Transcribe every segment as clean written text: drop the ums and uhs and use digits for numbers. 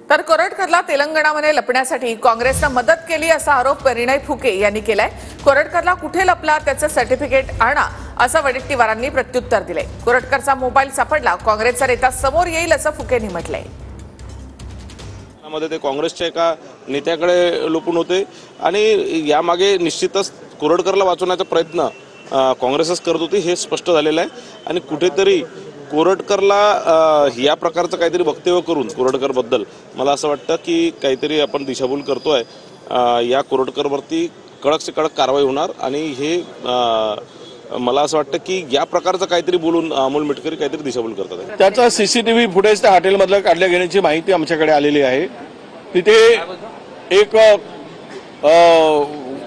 तर कोरटकरला तेलंगणामध्ये लपण्यासाठी काँग्रेसनं मदत केली असा आरोप परिणय फुके यांनी केलाय। कोरटकरला कुठे लपला त्याचं सर्टिफिकेट आणा असं वडेट्टीवारांनी प्रत्युत्तर दिले। कोरटकरचा मोबाईल सापडला, काँग्रेसचा नेता समोर येईल असं फुकेंनी म्हटलंय। मध्ये ते काँग्रेसच्या एका नेत्याकडे लपून होते आणि यामागे निश्चितच कोरटकरला वाचवण्याचा प्रयत्न काँग्रेसच करत होती हे स्पष्ट झालेलं आहे। आणि कुठेतरी कोरटकरला या प्रकारचं काहीतरी वक्तव्य करून कोरटकरबद्दल मला असं वाटतं की काहीतरी आपण दिशाभूल करतोय। या कोरटकरवरती कडक से कडक कारवाई होणार आणि हे मला असं वाटतं की या प्रकारचं काहीतरी बोलून अमोल मिटकरी काहीतरी दिशाभूल करतात। त्याचा सीसीटीव्ही फुटेज त्या हॉटेलमधलं काढल्या घेण्याची माहिती आमच्याकडे आलेली आहे। तिथे एक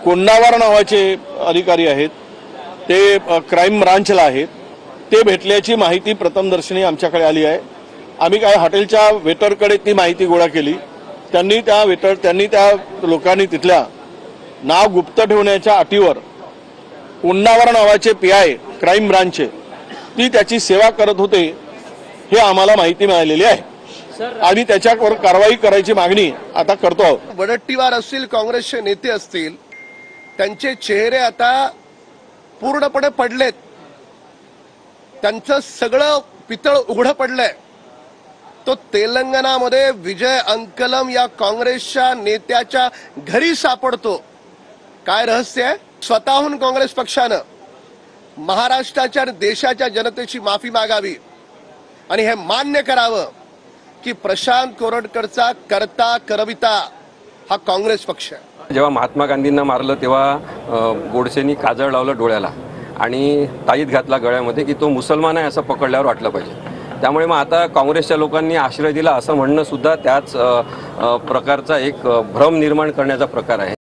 कोंडावर नावाचे अधिकारी आहेत, ते क्राईम ब्रांचला आहेत, ते भेटल्याची माहिती प्रथमदर्शनी आमच्याकडे आली आहे। आम्ही काय हॉटेलच्या वेटरकडे ती माहिती गोळा केली। त्यांनी त्या लोकांनी तिथल्या नाव गुप्त ठेवण्याच्या अटीवर कोंडावर नावाचे पीआय क्राईम ब्रांचचे ती त्याची सेवा करत होते हे आम्हाला माहिती मिळालेली आहे। आम्ही त्याच्यावर कारवाई करायची मागणी आता करतो आहोत। वडट्टीवार असतील, काँग्रेसचे नेते असतील, त्यांचे चेहरे आता पूर्णपणे पडलेत, त्यांचं सगळं पितळ उघडं पडलंय। तो तेलंगणामध्ये विजय अंकलम या काँग्रेसच्या नेत्याच्या घरी सापडतो। काय रहस्य आहे? स्वतःहून काँग्रेस पक्षानं महाराष्ट्राच्या आणि देशाच्या जनतेची माफी मागावी आणि हे मान्य करावं की प्रशांत कोरटकरचा करता करविता हा काँग्रेस पक्ष आहे। जेव्हा महात्मा गांधींना मारलं तेव्हा गोडसेंनी काजळ लावलं डोळ्याला आणि ताईत घातला गळ्यामध्ये की तो मुसलमान आहे असं पकडल्यावर वाटलं पाहिजे। त्यामुळे मग आता काँग्रेसच्या लोकांनी आश्रय दिला असं म्हणणं सुद्धा त्याच प्रकारचा एक भ्रम निर्माण करण्याचा प्रकार आहे।